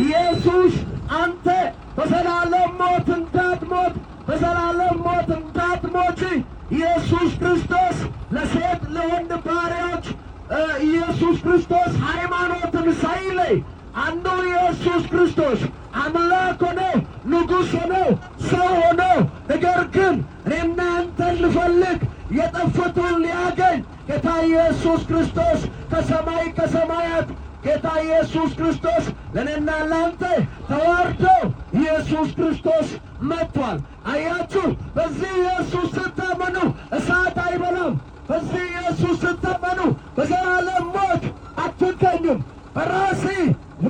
ኢየሱስ አንተ በዘላለም ሞት እንዳትሞት በዘላለም ሞት እንዳትሞች ኢየሱስ ክርስቶስ ለሴት ለወንድ ባሪያዎች ኢየሱስ ክርስቶስ ሃይማኖትን ሳይለይ አንዱ ኢየሱስ ክርስቶስ አምላክ ሆኖ ንጉሥ ሆኖ ሰው ሆኖ ነገር ግን እኔና አንተን ልፈልግ የጠፉትን ሊያገኝ ጌታ ኢየሱስ ክርስቶስ ከሰማይ ከሰማያት ጌታ ኢየሱስ ክርስቶስ ለእኔና ለአንተ ተዋርዶ ኢየሱስ ክርስቶስ መጥቷል። አያችሁ፣ በዚህ ኢየሱስ ስታመኑ እሳት አይበላም። በዚህ ኢየሱስ ስታመኑ በዘላለም ሞት አትገኙም። በራሲ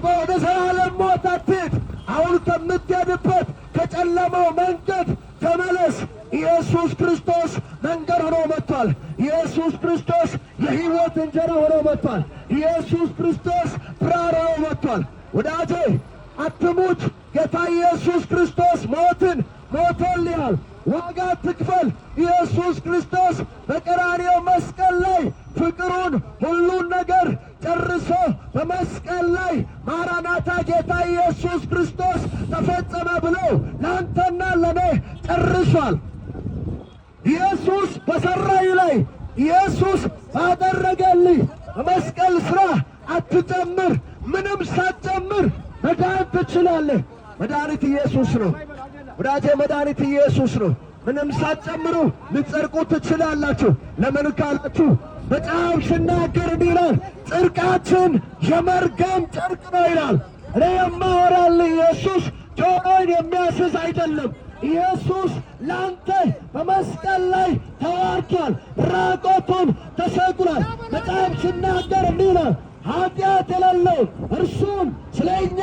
ወደ ዘላለም ሞት አትሂድ። አሁን ከምትሄድበት ከጨለማው መንገድ ተመለስ። ኢየሱስ ክርስቶስ መንገድ ሆኖ መጥቷል። ኢየሱስ ክርስቶስ የሕይወት እንጀራ ሆኖ መጥቷል። ኢየሱስ ክርስቶስ ብርሃን ሆኖ መጥቷል። ወዳጄ አትሙት። ጌታ ኢየሱስ ክርስቶስ ሞትን ሞቶልሃል። ዋጋ ትክፈል። ኢየሱስ ክርስቶስ በቀራንዮ መስቀል ላይ ፍቅሩን ሁሉን ነገር ጨርሶ በመስቀል ላይ ማራናታ ጌታ ኢየሱስ ክርስቶስ ተፈጸመ ብሎ ለአንተና ለኔ ጨርሷል። ኢየሱስ በሠራይ ላይ ኢየሱስ ባደረገልህ በመስቀል ሥራ አትጨምር። ምንም ሳትጨምር መዳን ትችላለህ። መድኃኒት ኢየሱስ ነው ወዳጄ፣ መድኃኒት ኢየሱስ ነው። ምንም ሳትጨምሩ ልትጸድቁ ትችላላችሁ። ለምን ካላችሁ መጽሐፍ ሲናገር እንዲህ ይላል፣ ጽድቃችን የመርገም ጨርቅ ነው ይላል። እኔ የማወራልህ ኢየሱስ ጆሮን የሚያስዝ አይደለም። ኢየሱስ ለአንተ በመስቀል ላይ ተዋርዷል፣ ራቆቱን ተሰቅሏል። መጽሐፍ ሲናገር እንዲህ ይላል፣ ኃጢአት የሌለው እርሱን ስለ እኛ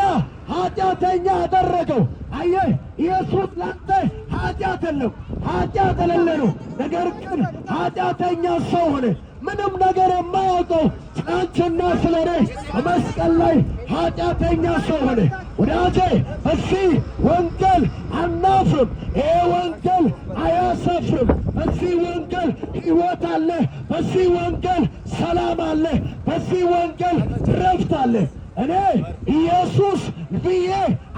ኃጢአተኛ አደረገው። አየህ፣ ኢየሱስ ለአንተ ኃጢአት የለው፣ ኃጢአት የሌለ ነው። ነገር ግን ኃጢአተኛ ሰው ሆነ። ምንም ነገር የማያውቀው አንቺና ስለ እኔ በመስቀል ላይ ኃጢአተኛ ሰው ሆነ። ወዳጄ በዚህ ወንጌል አናፍርም። ይሄ ወንጌል አያሳፍርም። በዚህ ወንጌል ሕይወት አለ። በዚህ ወንጌል ሰላም አለ። በዚህ ወንጌል ረፍት አለ። እኔ ኢየሱስ ብዬ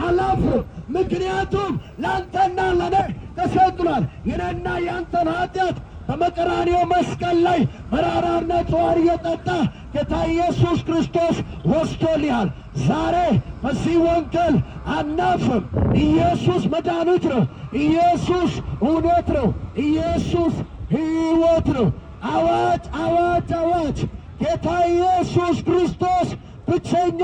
አላፍርም። ምክንያቱም ለአንተና ለኔ ተሰቅሏል። የኔና የአንተን ኃጢአት በመቀራንዮ መስቀል ላይ መራራና ጽዋር እየጠጣ ጌታ ኢየሱስ ክርስቶስ ወስዶልሃል። ዛሬ በዚህ ወንጌል አናፍርም። ኢየሱስ መድኃኒት ነው። ኢየሱስ እውነት ነው። ኢየሱስ ሕይወት ነው። አዋጅ አዋጅ አዋጅ! ጌታ ኢየሱስ ክርስቶስ ብቸኛ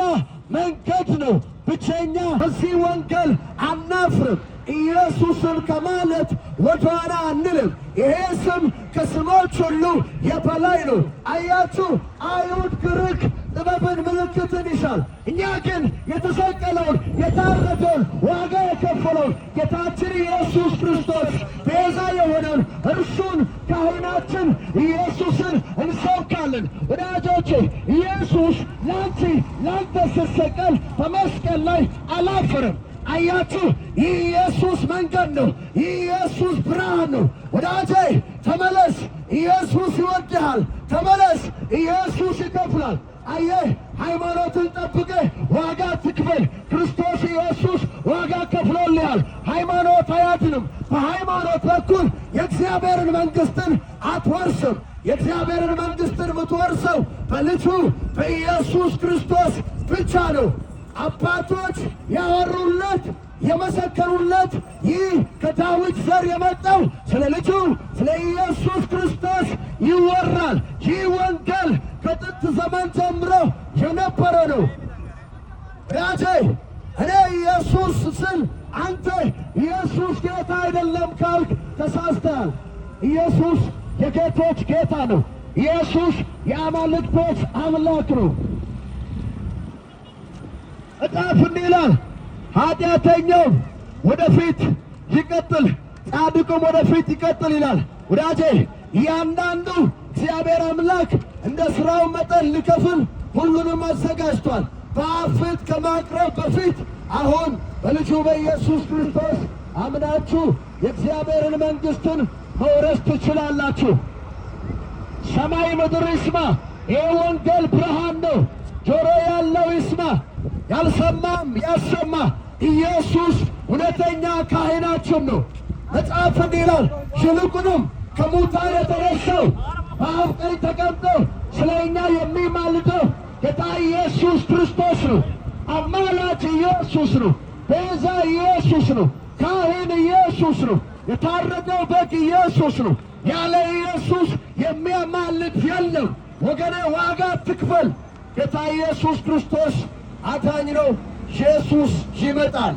መንገድ ነው። ብቸኛ በዚህ ወንጌል አናፍርም። ኢየሱስን ከማለት ወደኋላ አንልም። ይሄ ስም ከስሞች ሁሉ የበላይ ነው። አያችሁ፣ አይሁድ ግሪክ ጥበብን ምልክትን ይሻል። እኛ ግን የተሰቀለውን የታረደውን ዋጋ የከፈለውን ጌታችን ኢየሱስ ክርስቶስ ቤዛ የሆነውን እርሱን ካህናችን ኢየሱስን እንሰብካለን። ወዳጆቼ ኢየሱስ ላንቺ ላንተ ሲሰቀል በመስቀል ላይ አላፈረም። አያችሁ፣ ይህ ኢየሱስ መንገድ ነው። ይህ ኢየሱስ ብርሃን ነው። ወዳጄ ተመለስ። ኢየሱስ ይወድሃል። ተመለስ። ኢየሱስ ይከፍላል። አየህ፣ ሃይማኖትን ጠብቀህ ዋጋ ትክፈል። ክርስቶስ ኢየሱስ ዋጋ ከፍሎልሃል። ሃይማኖት አያድንም። በሃይማኖት በኩል የእግዚአብሔርን መንግሥትን አትወርስም። የእግዚአብሔርን መንግሥትን የምትወርሰው በልጁ በኢየሱስ ክርስቶስ ብቻ ነው። አባቶች ያወሩለት የመሰከሩለት ይህ ከዳዊት ዘር የመጣው ስለ ልጁ ስለ ኢየሱስ ክርስቶስ ይወራል። ይህ ወንጌል ከጥንት ዘመን ጀምሮ የነበረ ነው። ወዳጄ እኔ ኢየሱስ ስል አንተ ኢየሱስ ጌታ አይደለም ካልክ ተሳስተሃል። ኢየሱስ የጌቶች ጌታ ነው። ኢየሱስ የአማልክቶች አምላክ ነው። መጽሐፍ እንዲህ ይላል፣ ኃጢአተኛው ወደፊት ይቀጥል፣ ጻድቁም ወደፊት ይቀጥል ይላል። ወዳጄ እያንዳንዱ እግዚአብሔር አምላክ እንደ ሥራው መጠን ሊከፍል ሁሉንም አዘጋጅቷል። በአብ ፊት ከማቅረብ በፊት አሁን በልጁ በኢየሱስ ክርስቶስ አምናችሁ የእግዚአብሔርን መንግሥትን መውረስ ትችላላችሁ። ሰማይ ምድር ይስማ። ይህ ወንጌል ብርሃን ነው። ጆሮ ያለው ይስማ። ያልሰማም ያሰማ። ኢየሱስ እውነተኛ ካህናችን ነው። መጽሐፍ እንዲህ ይላል፣ ይልቁንም ከሙታን የተነሳው በአብ ቀኝ ተቀምጦ ስለ እኛ የሚማልደው ጌታ ኢየሱስ ክርስቶስ ነው። አማላጅ ኢየሱስ ነው። ቤዛ ኢየሱስ ነው። ካህን ኢየሱስ ነው። የታረደው በግ ኢየሱስ ነው። ያለ ኢየሱስ የሚያማልድ የለም። ወገኔ ዋጋ ትክፈል። ጌታ ኢየሱስ ክርስቶስ አዳኝ ነው። ኢየሱስ ይመጣል።